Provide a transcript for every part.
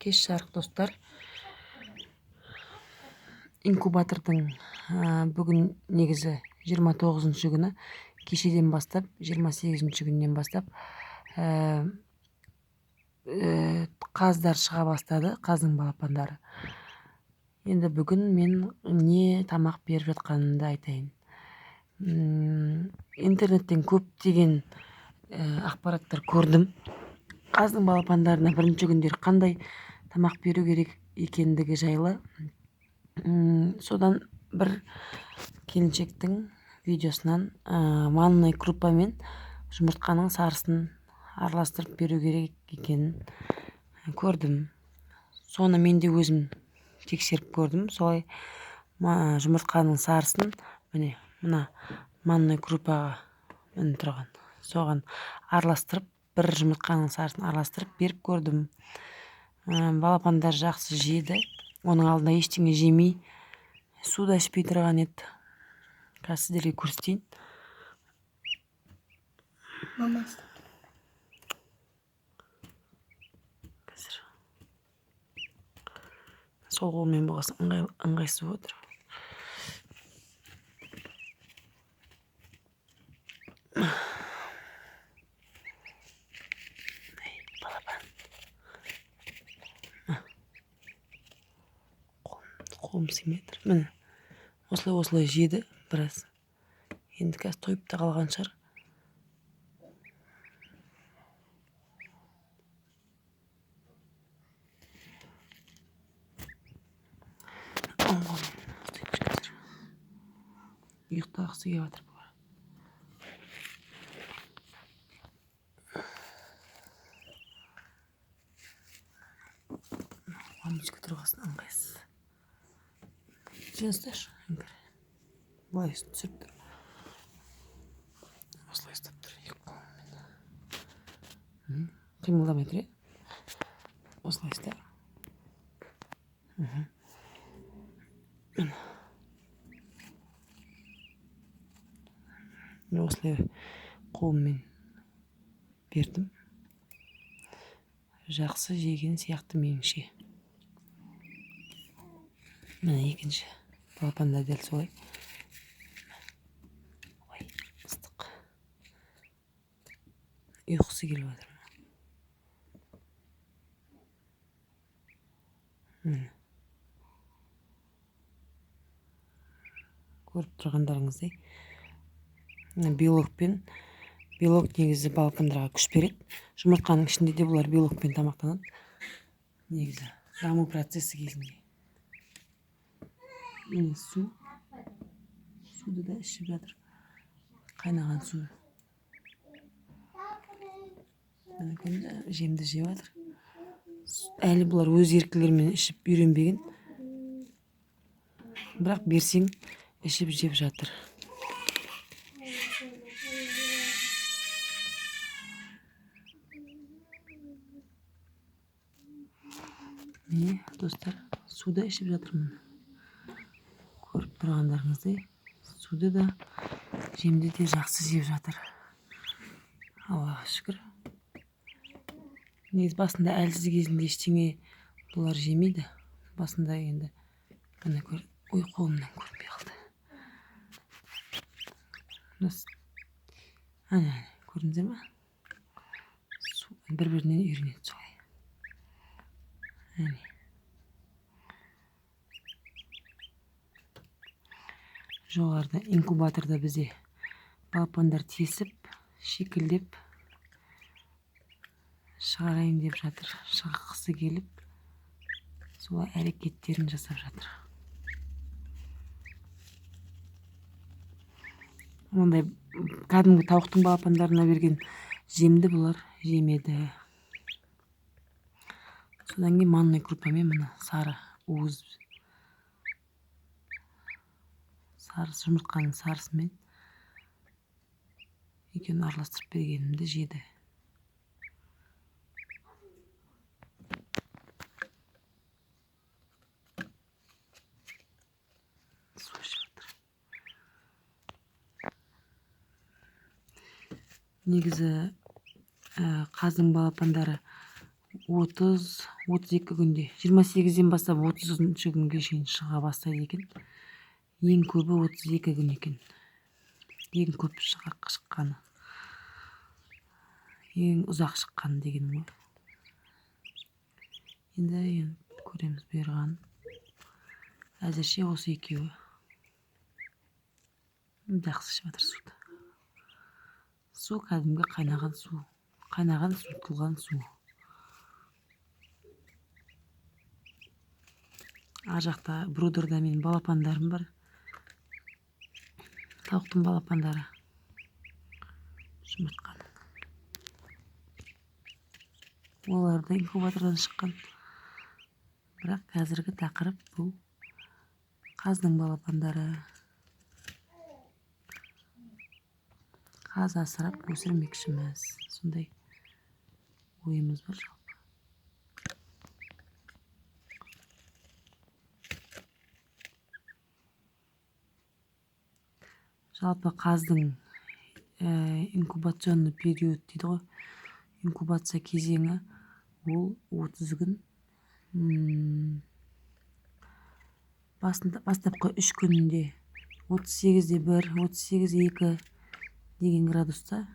Кеш жарық достар. Инкубатордың бүгін негізі 29-шы күні, кешеден бастап 28-ші күннен бастап қаздар шыға бастады, қаздың балапандары. Енді бүгін мен не тамақ беріп жатқанымды айтайын. Интернеттен көптеген ақпараттар көрдім. Қаздың балапандарына бірінші күндер қандай тамақ беру керек екендігі жайлы. Содан бір келіншектің видеосынан манной крупамен жұмыртқаның сарысын араластырып беру керек екенін көрдім. Соны мен де өзім тексеріп көрдім. Солай жұмыртқаның сарысын мына манной крупаға тұрған. Соған араластырып, бір жұмыртқаның сарысын араластырып беріп көрдім. Балапандар жақсы жеді. Оның алдында ештеңе жемей, су да ішпей тұрған еді. Қазір сіздерге көрсетейін. Қазір сол қолмен болғасын ыңғайсыз отыр. Қолым сыймай тұр. Міне, осылай жеді біраз. Енді қазір тойып та қалған шығар. Ұйықтағысы келіп жатыр. Мамочка тұрғасын ыңғайсыз. Жеңістер. Былай түсіріп тұр. Осылай ұстап тұр. Қимылдамай тұр. Осылай ұста. Осылай қолыммен бердім. Жақсы жеген сияқты меніңше. Міне екінші балапанда дәл солай. Ой, ыстық. Ұйқысы келіп жатыр. Көріп тұрғандарыңыздай, белок негізі балапандарға күш береді. Жұмыртқаның ішінде де бұлар белокпен тамақтанады. Негізі даму процесі кезінде. Міне суды да ішіп жатыр. Қайнаған су. Жемді жеп жатыр. Әлі бұлар өз еркілерімен ішіп үйренбеген. Бірақ берсең ішіп жеп жатыр. Міне достар, суды ішіп жатырмын. Көріп тұрғандарыңыздай, суды да жемді де жақсы жеп жатыр. Аллаға шүкір. Негіз басында әлсіз кезінде ештеңе бұлар жемейді. Басында енді ой, қолымнан көрінбей қалды. Көрдіңіздер ме? Бір-бірінен үйренеді солай. Жоғарыда инкубаторда бізде балапандар тесіп, шекілдеп шығарайын деп жатыр. Шығақысы келіп, солай әрекеттерін жасап жатыр. Ондай кәдімгі тауықтың балапандарына берген жемді бұлар жемеді. Содан кейін манной крупамен мына сары уыз, жұмыртқаның сарысымен екеуін араластырып бергенімді жеді. Су ішіп жатыр. Негізі қаздың балапандары 30-32 күнде 28-ден бастап 30-шы күнге шейін шыға бастайды екен. Ең көбі 32 күн екен. Ең көп шыққаны. Ең ұзақ шыққаны деген ғой. Енді көреміз бұйырған. Әзірше осы екеуі. Жақсы ішіп жатыр суды. Су кәдімгі қайнаған су. Қайнаған суытылған су. Ар жақта брудерда менің балапандарым бар. Тауықтың балапандары. Жұмыртқан. Олар да инкубатордан шыққан. Бірақ қазіргі тақырып бұл қаздың балапандары. Қаз асырап өсірмекшіміз. Сондай ойымыз бар жалпы. Жалпы қаздың инкубационный период дейді ғой. Инкубация кезеңі ол 30 күн. Бастапқы 3 күнінде 38-де 1, 38-2 деген градуста,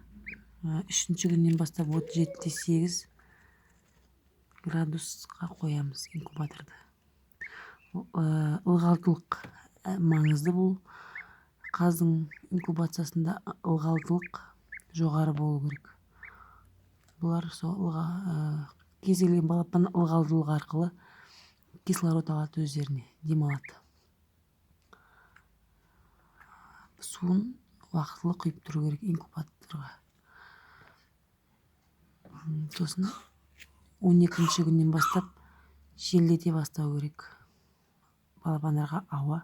3-ші күннен бастап 37-де 8 градусқа қоямыз инкубаторды. Ылғалдылық маңызды бұл. Қаздың инкубациясында ылғалдылық жоғары болу керек. Бұлар кез келген балапан ылғалдылық арқылы кислород алады өздеріне, демалады. Суын уақытылы құйып тұру керек инкубаторға. Сосын 12-ші күннен бастап желдете бастау керек. Балапандарға ауа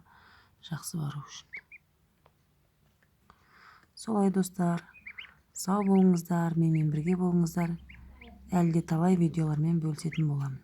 жақсы бару үшін. Солай достар, сау болыңыздар, менімен бірге болыңыздар. Әлде талай видеолармен бөлісетін боламын.